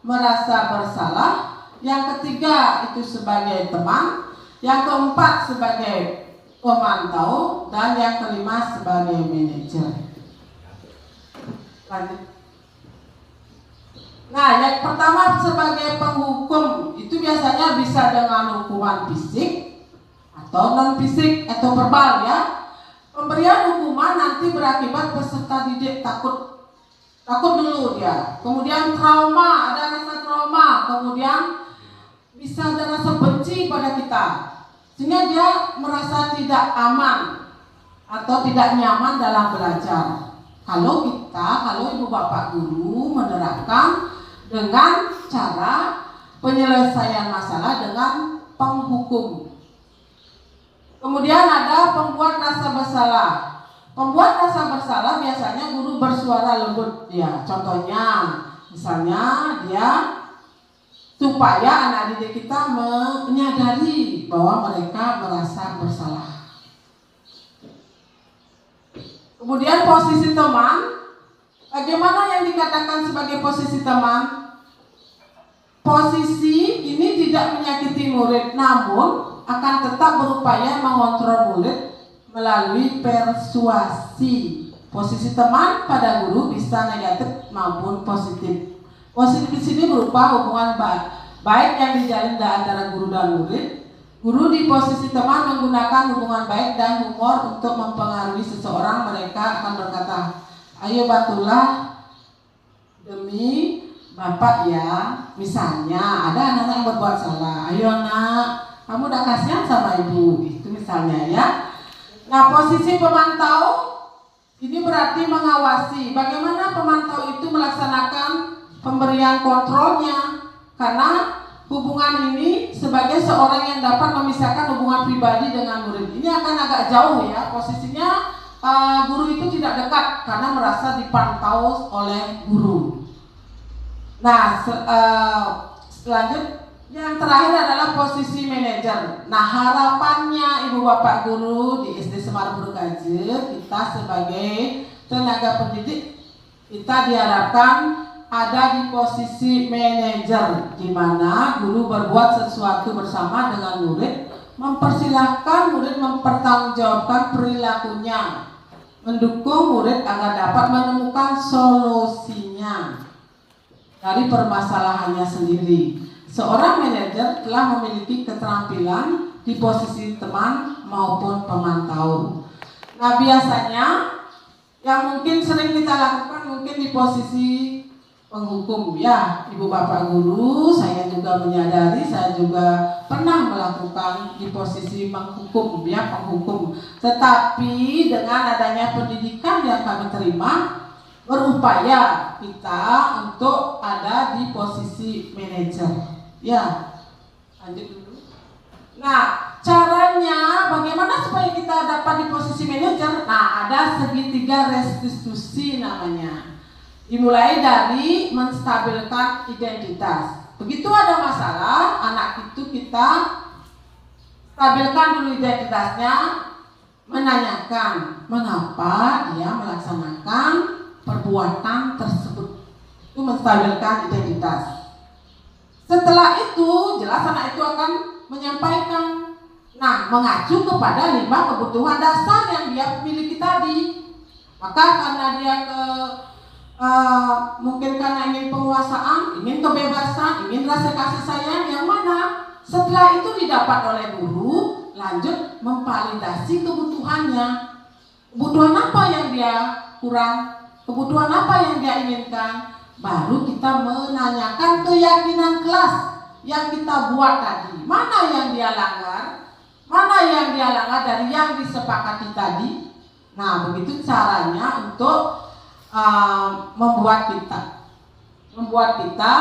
merasa bersalah, yang ketiga itu sebagai teman, yang keempat sebagai pemantau, dan yang kelima sebagai manajer. Lanjut. Nah, yang pertama sebagai penghukum itu biasanya bisa dengan hukuman fisik atau non fisik atau verbal ya. Pemberian hukuman nanti berakibat peserta didik takut dulu dia. Kemudian trauma, ada rasa trauma, kemudian bisa ada rasa benci pada kita. sehingga dia merasa tidak aman atau tidak nyaman dalam belajar. Kalau ibu bapak guru menerapkan dengan cara penyelesaian masalah dengan penghukum. Kemudian ada pembuat rasa bersalah. Pembuat rasa bersalah biasanya guru bersuara lembut ya. Contohnya, misalnya dia supaya anak didik kita menyadari bahwa mereka merasa bersalah. Kemudian posisi teman, bagaimana yang dikatakan sebagai posisi teman? Posisi ini tidak menyakiti murid, namun akan tetap berupaya mengontrol murid melalui persuasi. Posisi teman pada guru bisa negatif maupun positif. Positif di sini berupa hubungan baik yang dijalin antara guru dan murid. Guru di posisi teman menggunakan hubungan baik dan humor untuk mempengaruhi seseorang. Mereka akan berkata, ayo bantulah demi bapak ya. Misalnya ada anak-anak yang berbuat salah, ayo anak, kamu udah kasihan sama ibu, itu misalnya ya. Nah, posisi pemantau ini berarti mengawasi. Bagaimana pemantau itu melaksanakan pemberian kontrolnya, karena hubungan ini sebagai seorang yang dapat memisahkan hubungan pribadi dengan murid. Ini akan agak jauh ya, posisinya guru itu tidak dekat karena merasa dipantau oleh guru. Nah, selanjutnya yang terakhir adalah posisi manajer. Nah, harapannya ibu bapak guru di SD Semar Bergaje, kita sebagai tenaga pendidik, kita diharapkan ada di posisi manajer, di mana guru berbuat sesuatu bersama dengan murid, mempersilahkan murid mempertanggungjawabkan perilakunya, mendukung murid agar dapat menemukan solusinya dari permasalahannya sendiri. Seorang manajer telah memiliki keterampilan di posisi teman maupun pemantau. Nah, biasanya yang mungkin sering kita lakukan mungkin di posisi penghukum ya, ibu bapak guru, saya juga menyadari, saya juga pernah melakukan di posisi menghukum ya, penghukum. Tetapi dengan adanya pendidikan yang kami terima, berupaya kita untuk ada di posisi manajer. Ya, lanjut dulu. Nah, caranya bagaimana supaya kita dapat di posisi manajer? Nah, ada segitiga restitusi namanya. Dimulai dari menstabilkan identitas. Begitu ada masalah, anak itu kita stabilkan dulu identitasnya, menanyakan mengapa dia melaksanakan perbuatan tersebut. Itu menstabilkan identitas. Setelah itu, jelas anak itu akan menyampaikan, nah, mengacu kepada 5 kebutuhan dasar yang dia miliki tadi. Maka karena dia mungkin karena ingin penguasaan, ingin kebebasan, ingin rasa kasih sayang, yang mana setelah itu didapat oleh guru, lanjut memvalidasi kebutuhannya. Kebutuhan apa yang dia kurang, kebutuhan apa yang dia inginkan, baru kita menanyakan keyakinan kelas yang kita buat tadi. Mana yang dia langgar, mana yang dia langgar dari yang disepakati tadi. Nah, begitu caranya untuk membuat kita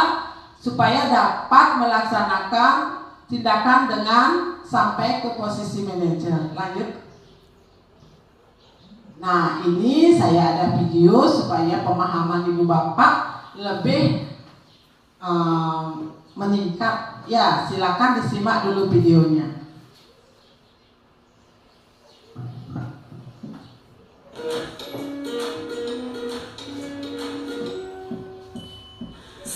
supaya dapat melaksanakan tindakan dengan sampai ke posisi manajer. Lanjut. Nah, ini saya ada video supaya pemahaman ibu bapak lebih meningkat. Ya, silakan disimak dulu videonya.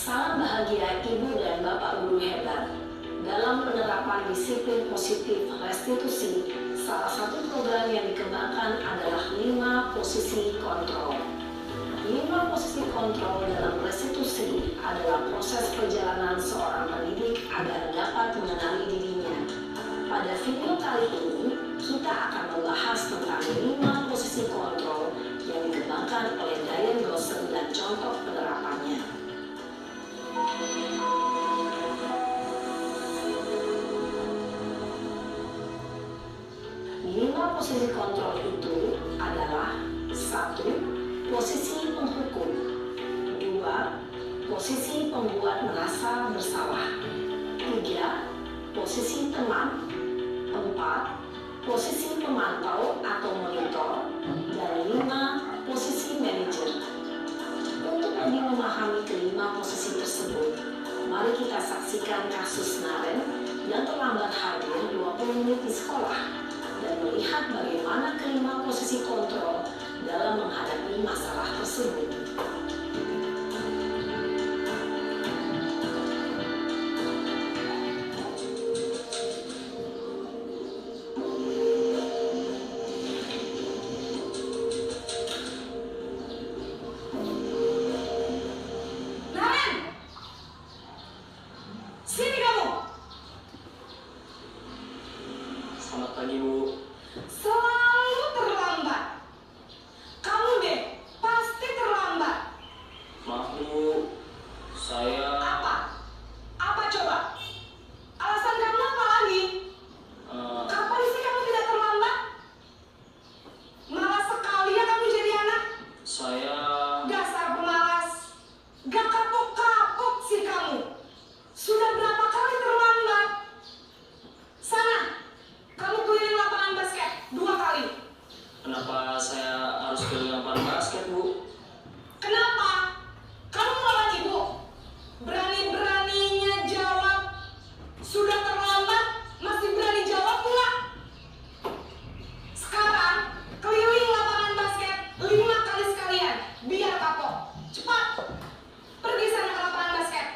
Salam bahagia ibu dan bapak guru hebat. Dalam penerapan disiplin positif restitusi, salah satu program yang dikembangkan adalah 5 posisi kontrol. 5 posisi kontrol dalam restitusi adalah proses perjalanan seorang pendidik agar dapat mengenali dirinya. Pada video kali ini, kita akan membahas tentang 5 posisi kontrol yang dikembangkan oleh Diane Gossen dan contoh penerapannya. posisi kontrol itu adalah: 1. Posisi penghukum. 2. Posisi pembuat merasa bersalah. 3. Posisi teman. 4. Posisi pemantau atau monitor. Dan 5. Posisi manajer. Untuk lebih memahami kelima posisi tersebut, mari kita saksikan kasus Naren yang terlambat hadir 20 menit di sekolah dan melihat bagaimana kelima posisi kontrol dalam menghadapi masalah tersebut. Selamat pagi, Bu. Selalu terlambat. Kamu deh, pasti terlambat. Maaf, Bu. Saya... Apa? Apa coba? Alasan kamu apa lagi? Kapan sih kamu tidak terlambat? Malas sekali ya kamu jadi anak. Saya... Dasar pemalas. Gak kapok-kapok sih kamu. Sudah berapa kali terlambat? Sana, kamu keliling lapangan basket 2 kali. Kenapa saya harus keliling lapangan basket, Bu? Kenapa? Kamu melawan ibu. Berani-beraninya jawab. Sudah terlambat, masih berani jawab pula. Sekarang, keliling lapangan basket 5 kali sekalian. Biar kapok. Cepat. Pergi sana ke lapangan basket.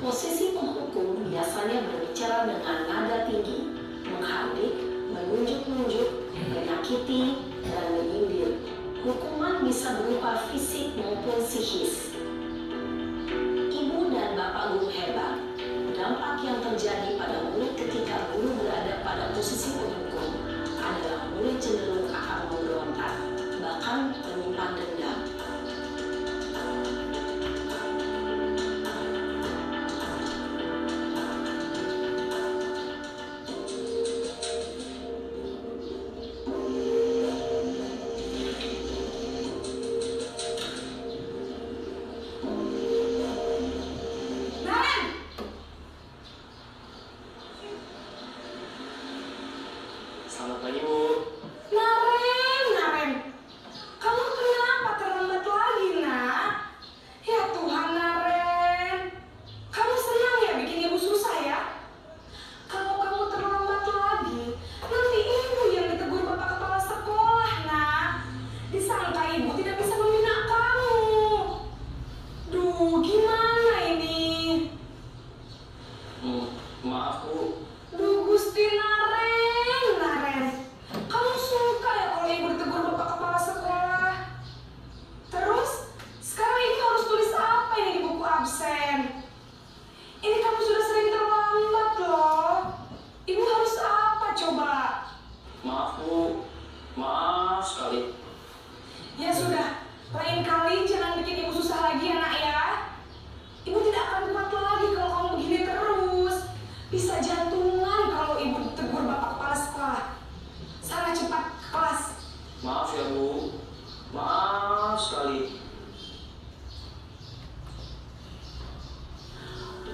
Posisi penghukum biasanya berbicara dengan nada tinggi, menghardik, menunjuk-nunjuk, menyakiti, dan menyindir. Hukuman bisa berupa fisik maupun psikis. Ibu dan bapak guru hebat. Dampak yang terjadi pada murid ketika guru berada pada posisi penghukum adalah murid cenderung akan memberontak, bahkan menyimpan dendam. Naren! Selamat pagi, Bu. Naren! Kamu kenapa terlambat lagi, nak? Ya Tuhan, Naren. Kamu senang ya bikin ibu susah ya? Kalau kamu terlambat lagi, nanti ibu yang ditegur bapak kepala sekolah, nak. Disangka ibu tidak bisa membina kamu. Duh, gimana ini? Maaf, Bu. Duh, Gusti Naren. Kamu suka ya kalau ibu ditegur bapak kepala sekolah? Terus, sekarang ibu harus tulis apa ini di buku absen? Ini kamu sudah sering terlambat loh. Ibu harus apa coba? Maaf, Bu. Maaf sekali. Ya sudah, lain kali jangan bikin ibu susah lagi ya nak ya. Ibu tidak akan kuat lagi kalau kamu begini terus. Bisa jantungan kalau ibu ditegur bapak kepala sekolah. Sana cepat ke kelas. Maaf ya, Bu. Maaf sekali.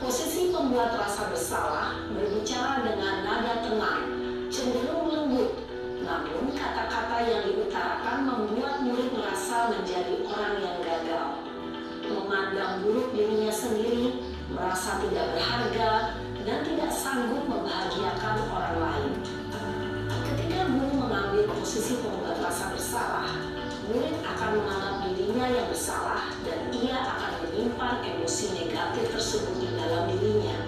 Posisi pembuat rasa bersalah berbicara dengan nada tenang, cenderung lembut. Namun kata-kata yang diutarakan membuat murid merasa menjadi orang yang gagal, memandang buruk dirinya sendiri, merasa tidak berharga, dan tidak sanggup membahagiakan orang lain. Ketika guru mengambil posisi pembuat rasa bersalah, murid akan menganggap dirinya yang bersalah dan ia akan menyimpan emosi negatif tersebut di dalam dirinya.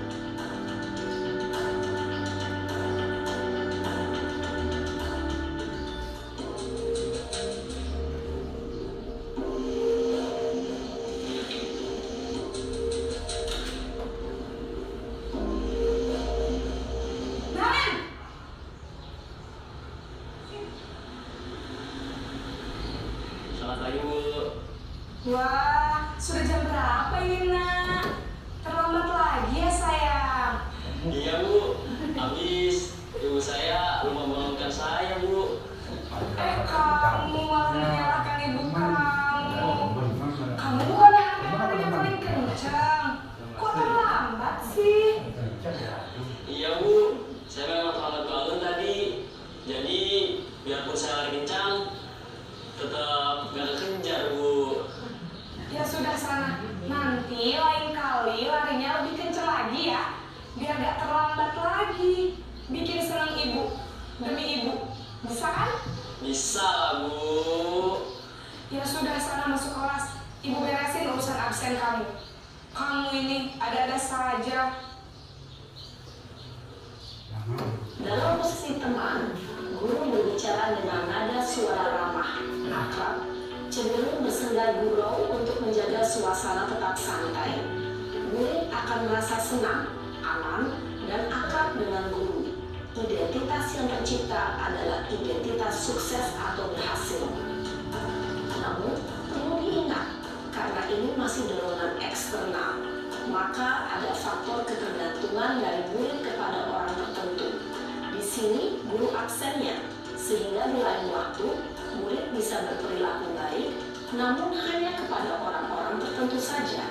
Naren! Selamat pagi, Bu. Wah, sudah jam berapa ini nak? Terlambat lagi ya sayang. Iya, Bu. Habis Ibu Ibu saya lupa membangunkan saya, Bu. Kamu malah menyalahkan ibu kamu. Kamu bukannya hatinya paling kencang. Kok terlambat sih? Iya, Bu. Saya memang terlambat bangun tadi. Jadi, biarpun saya lari kencang, tetap gak kekejar, Bu. Ya sudah sana. Nanti lain kali larinya lebih kencang lagi ya. Biar gak terlambat lagi. Bikin senang ibu. Demi ibu. Bisa kan? Bisa lah, Bu. Ya sudah sana masuk kelas. Ibu beresin urusan absen kamu. Kamu ini ada-ada saja. Dalam posisi teman, guru berbicara dengan nada suara ramah, akrab, cenderung bersenda gurau untuk menjaga suasana tetap santai. Murid akan merasa senang, aman, dan akrab dengan guru. Identitas yang tercipta adalah identitas sukses atau berhasil. Namun, perlu diingat, karena ini masih dorongan eksternal, maka ada faktor ketergantungan dari murid kepada orang tertentu. Di sini, guru absennya, sehingga di lain waktu, murid bisa berperilaku baik, namun hanya kepada orang-orang tertentu saja.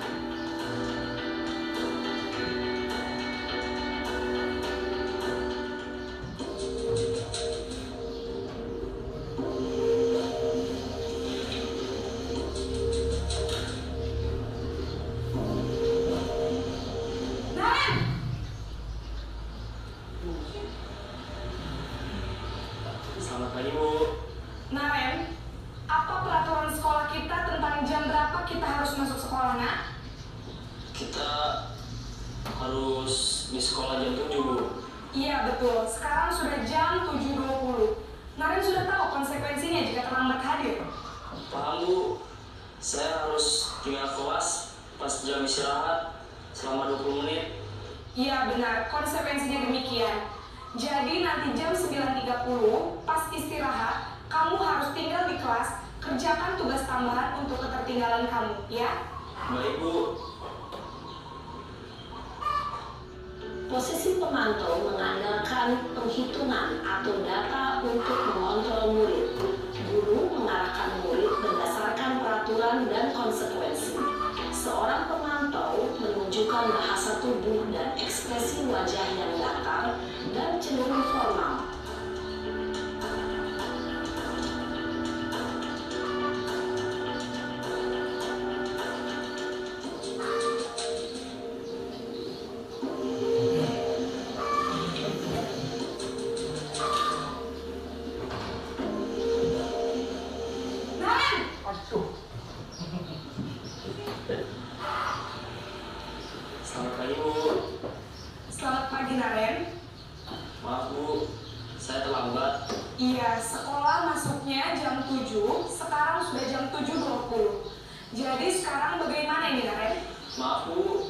Selamat pagi, Bu. Naren, apa peraturan sekolah kita tentang jam berapa kita harus masuk sekolah, nak? Kita harus di sekolah jam 7, Bu. Iya betul, sekarang sudah jam 7.20. Naren sudah tahu konsekuensinya jika terlambat hadir. Paham, Bu. Saya harus tinggal kelas pas jam istirahat selama 20 menit. Iya benar, konsekuensinya demikian. Jadi nanti jam 9.30 pas istirahat, kamu harus tinggal di kelas, kerjakan tugas tambahan untuk ketertinggalan kamu, ya? Baik, Bu. Posisi pemantau mengandalkan penghitungan atau data untuk mengontrol murid. Guru mengarahkan murid berdasarkan peraturan dan konsekuensi. Seorang pemantau menunjukkan bahasa tubuh dan ekspresi wajah yang datar dan cenderung formal. Naren! Selamat pagi, Bu. Selamat pagi, Naren. Maaf, Bu. Saya terlambat. Iya, sekolah masuknya jam 7, sekarang sudah jam 7.20. Jadi sekarang bagaimana ini, Naren? Maaf, Bu.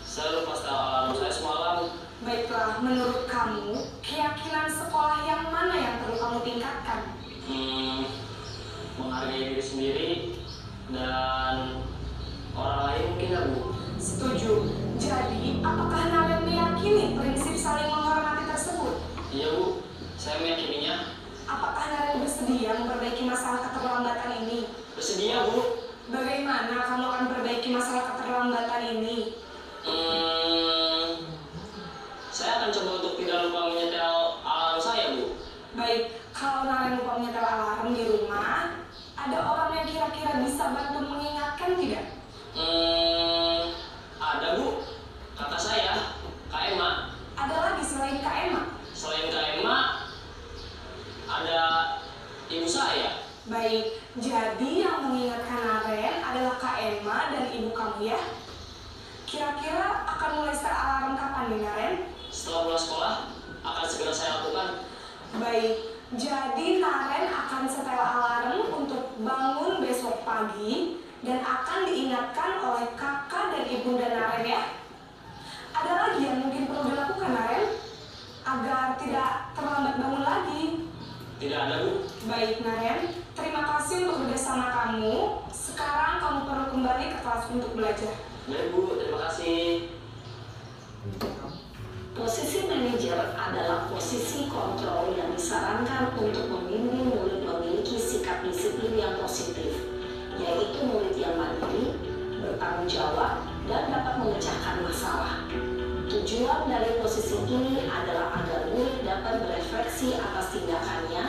Saya lupa setel alarm saya semalam. Baiklah, menurut kamu, keyakinan sekolah yang mana yang perlu kamu tingkatkan? Menghargai diri sendiri dan orang lain mungkin ya, Bu. Setuju. Jadi, apakah Naren meyakini prinsip saling menghormati tersebut? Iya, Bu. Saya meyakininya. Apakah Naren bersedia memperbaiki masalah keterlambatan ini? Bersedia, Bu. Bagaimana kamu akan perbaiki masalah keterlambatan ini? Saya akan coba untuk tidak lupa menyetel alarm saya, Bu. Baik, kalau Naren lupa menyetel alarm di rumah, ada orang yang kira-kira bisa bantu mengingatkan tidak? Ada, Bu. Kata saya, Kak Emma. Ada lagi selain Kak Emma? Selain Kak Emma, ada ibu saya. Baik, jadi yang mengingatkan Naren adalah Kak Emma dan ibu kamu ya? Kira-kira akan mulai set alarm kapan nih, Naren? Setelah pulang sekolah, akan segera saya lakukan. Baik, jadi Naren akan setel alarm untuk bangun besok pagi dan akan diingatkan oleh kakak dan ibunda Naren ya. Ada lagi yang mungkin perlu dilakukan, Naren? Agar tidak terlambat bangun lagi. Tidak ada, Bu. Baik, Naren. Terima kasih untuk bersama kamu. Sekarang kamu perlu kembali ke kelas untuk belajar. Baik, Bu. Terima kasih. Posisi manajer adalah posisi kontrol yang disarankan untuk membimbing murid memiliki sikap disiplin yang positif, yaitu murid yang mandiri, bertanggung jawab, dan dapat memecahkan masalah. Tujuan dari posisi ini adalah agar murid dapat berefleksi atas tindakannya.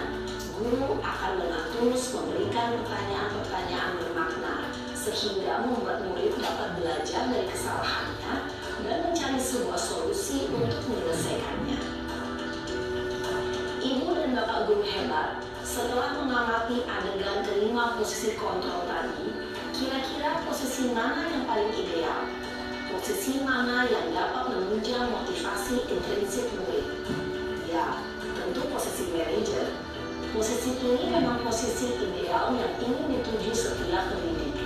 Guru akan dengan tulus memberikan pertanyaan-pertanyaan bermakna, sehingga membuat murid dapat belajar dari kesalahannya dan mencari sebuah solusi untuk menyelesaikannya. Ibu dan Bapak guru hebat, setelah mengamati adegan kelima posisi kontrol tadi, kira-kira posisi mana yang paling ideal? Posisi mana yang dapat menunjang motivasi intrinsik murid? Ya, tentu posisi manajer. Posisi ini memang posisi ideal yang ingin dituju setiap pendidik.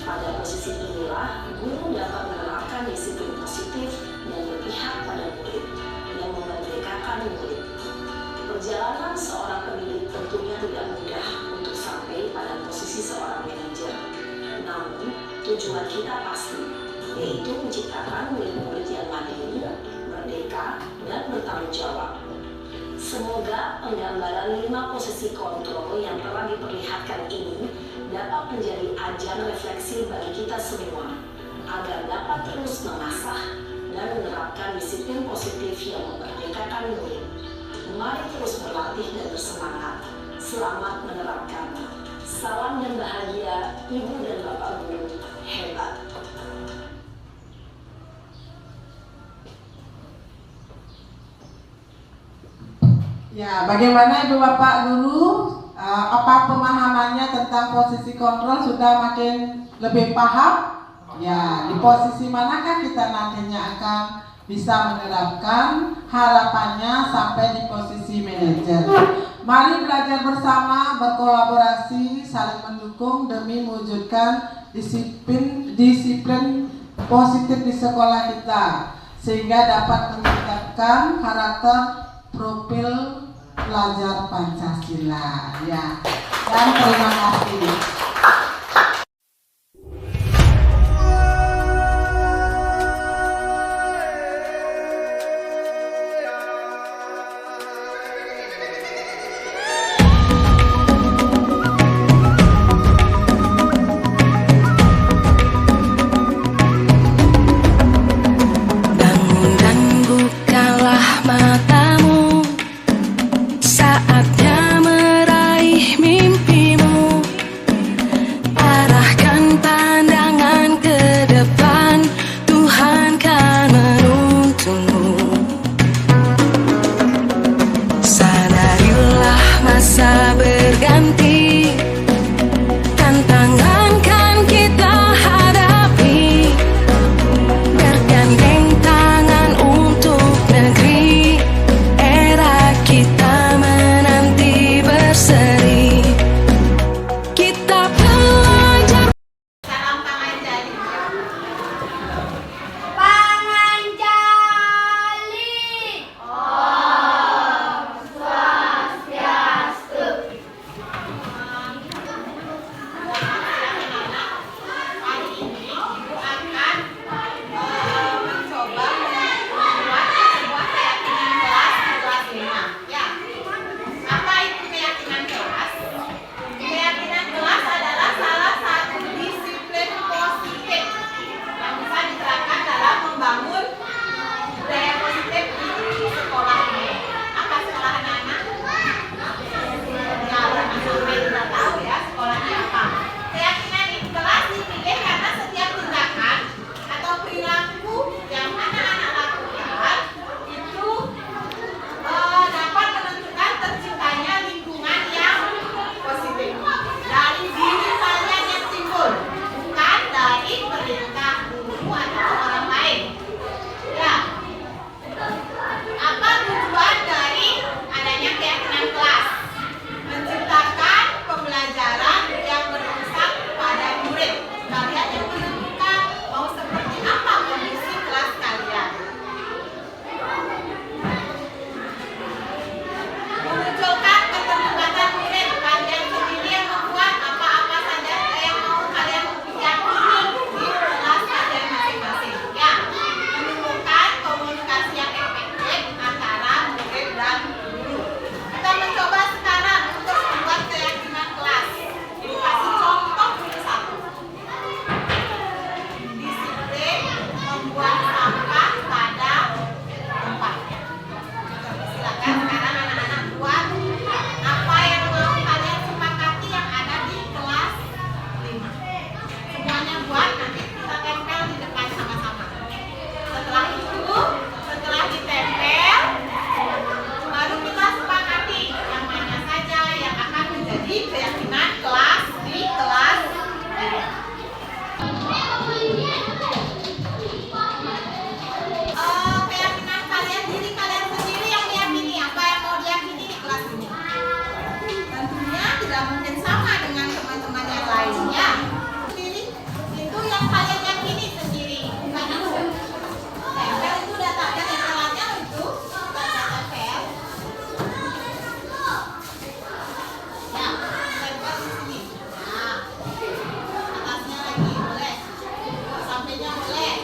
Pada posisi inilah, guru dapat menerapkan disiplin positif yang berpihak pada murid, yang memerdekakan murid. Perjalanan seorang pendidik tentunya tidak mudah untuk sampai pada posisi seorang manajer. Namun, tujuan kita pasti, yaitu menciptakan murid-murid yang mandiri, merdeka, dan bertanggung jawab. Semoga penggambaran 5 posisi kontrol yang telah diperlihatkan ini dapat menjadi ajang refleksi bagi kita semua, agar dapat terus mengasah dan menerapkan disiplin positif yang memerdekakan murid. Mari terus berlatih dan bersemangat. Selamat menerapkan. Salam dan bahagia, Ibu dan Bapak guru hebat. Ya, bagaimana Ibu Bapak Guru? Apa pemahamannya tentang posisi kontrol sudah makin lebih paham? Ya, di posisi manakah kita nantinya akan bisa menerapkan harapannya sampai di posisi manajer? Mari belajar bersama, berkolaborasi, saling mendukung demi mewujudkan disiplin positif di sekolah kita, sehingga dapat meningkatkan karakter profil pelajar Pancasila, ya. Dan terima kasih. Bangun dan bukalah matamu, saatnya meraih mimpimu. keyakinan kelas di kelas. Keyakinan kalian diri kalian sendiri yang meyakini apa yang mau diyakini di kelas ini. Tentunya tidak mungkin sama dengan teman-teman yang lainnya. Sendiri itu yang kalian yakini sendiri, bukan aku. Tempel itu data tempelannya itu data tempel. Ya, tempel di sini. Nah, atasnya lagi boleh, sampingnya boleh.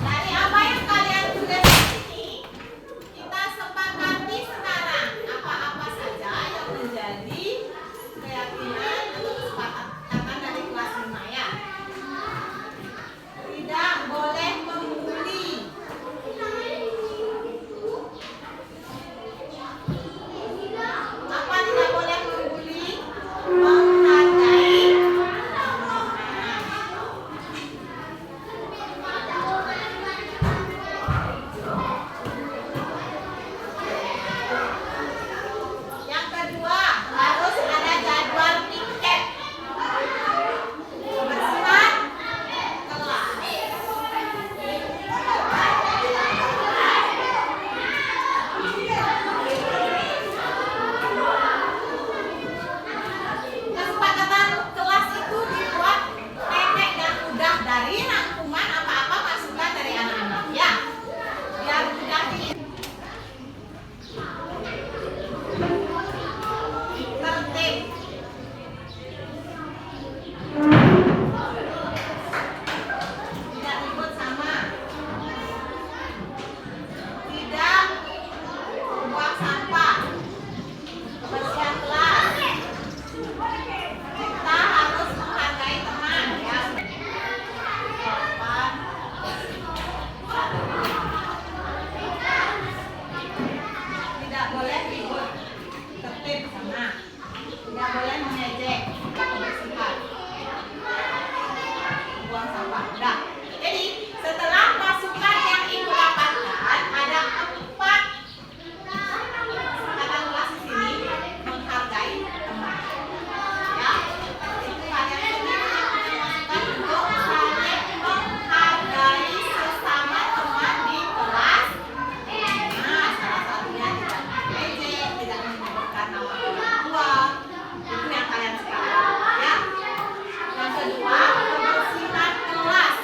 Dari apa yang kalian sudah yakini, kita sepakati sekarang apa-apa saja yang menjadi keyakinan atau kesepakatan dari kelas 5 ya. Tidak boleh membuli. Apa tidak boleh membuli? Menghargai. Yang kedua, harus ada jadwal piket. Kebersihan kelas. Kesepakatan kelas itu dibuat pendek dan mudah dari rangkuman apa-apa masukan dari anak-anak ya. Biar mudah tertib. Tidak ribut sama. Tidak buang sampah. Kebersihan kelas. Kita harus menghargai teman ya. Sopan. Tidak boleh ribut. Tertib sama. Tidak boleh mengejek. Kebersihan. Buang sampah. Udah. Jadi setelah masukan yang ibu dapatkan ada 4 kesepakatan kelas di sini. Menghargai teman. Ya, itu kalian sendiri yang punya masukan untuk saling menghargai sesama teman di kelas. Nah, salah satunya tidak mengejek, tidak menyebutkan nama orang tua. Itu yang kalian sepakati ya. Yang kedua, kebersihan kelas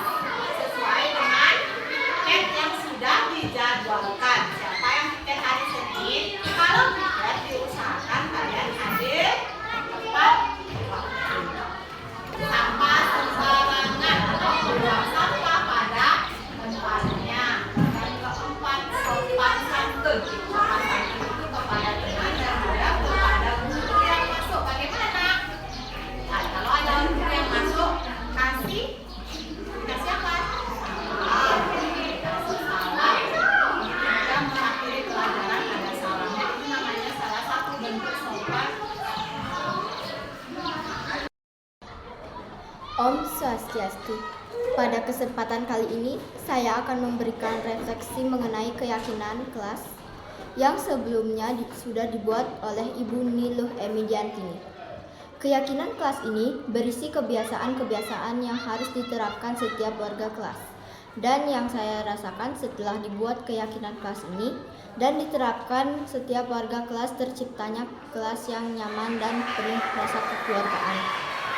sesuai dengan tiket yang sudah dijadwalkan. Siapa yang tiket hari Senin? Kalau tiket diusahakan kalian hadir tepat waktu. Sampah sembarangan, buang sampah pada tempatnya. Dan keempat, sopan santun. Sopan santun itu kepada teman dan juga kepada guru yang masuk. Bagaimana? Nah, kalau ada guru yang masuk, kasih apa? Kasih salam. Kita mengakhiri pelajaran ada salamnya. Itu namanya salah satu bentuk sopan. Om Swastiastu. Pada kesempatan kali ini, saya akan memberikan refleksi mengenai keyakinan kelas yang sebelumnya sudah dibuat oleh Ibu Niluh Emidiantini. Keyakinan kelas ini berisi kebiasaan-kebiasaan yang harus diterapkan setiap warga kelas. Dan yang saya rasakan setelah dibuat keyakinan kelas ini dan diterapkan setiap warga kelas, terciptanya kelas yang nyaman dan penuh rasa kekeluargaan.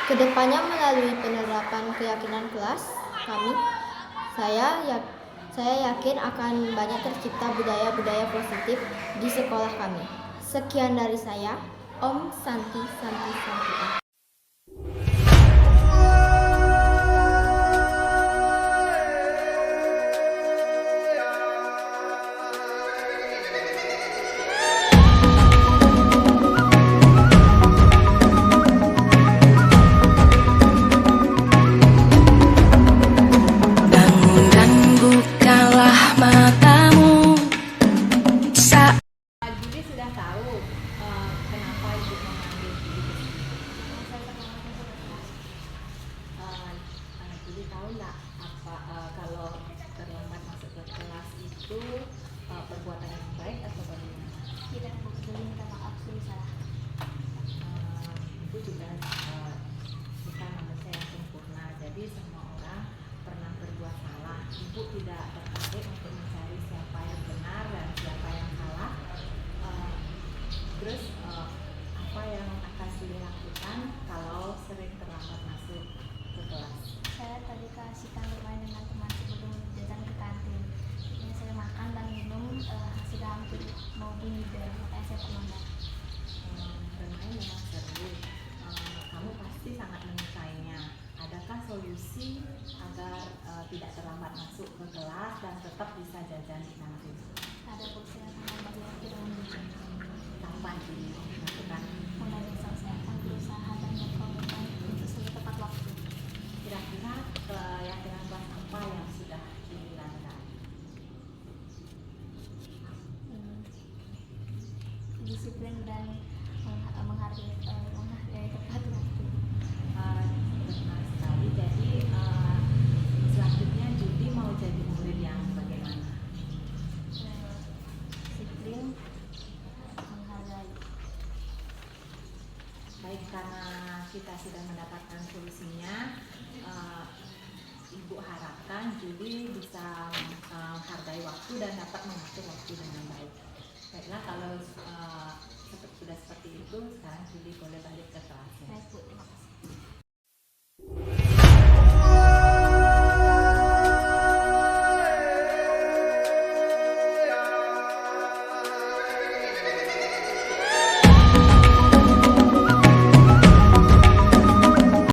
Kedepannya melalui penerapan keyakinan kelas kami, saya yakin akan banyak tercipta budaya-budaya positif di sekolah kami. Sekian dari saya, Om Santi. Ibu memanggil Juli ke sini? Juli tahu nggak apa kalau terlambat masuk ke kelas itu perbuatan yang baik atau bagaimana? Tidak, Bu. Juli minta maaf, Juli salah. Ibu juga bukan manusia yang sempurna, jadi semua orang pernah berbuat salah. Ibu tidak tertarik untuk mencari siapa yang benar dan siapa yang salah. Terus apa yang akan Juli lakukan kalau sering terlambat masuk ke kelas? Saya tadi keasikan bermain dengan teman sebelum jajan ke kantin. Ini saya makan dan minum sudah hampir mau bunyi bel, makanya saya terlambat. Bermain memang seru. Kamu pasti sangat menyukainya. Adakah solusi agar tidak terlambat masuk ke kelas dan tetap bisa jajan di kantin? Ada Bu, saya akan membayar tidak menunjukkan. Kapan dilakukan? Mulai besok saya akan berusaha dan berkomitmen untuk selalu tepat waktu. Kira-kira keyakinan kelas apa yang sudah dilanjutkan? Disiplin dan menghargai tepat waktu. Benar sekali. Jadi selanjutnya Juli mau jadi murid yang bagaimana? Disiplin, menghargai. Baik, karena kita sudah mendapatkan solusinya, Ibu harapkan Juli bisa menghargai waktu dan dapat mengatur waktu dengan baik. Baiklah, kalau sudah seperti itu, sekarang Juli boleh balik ke kelasnya. Baik Bu, terima kasih.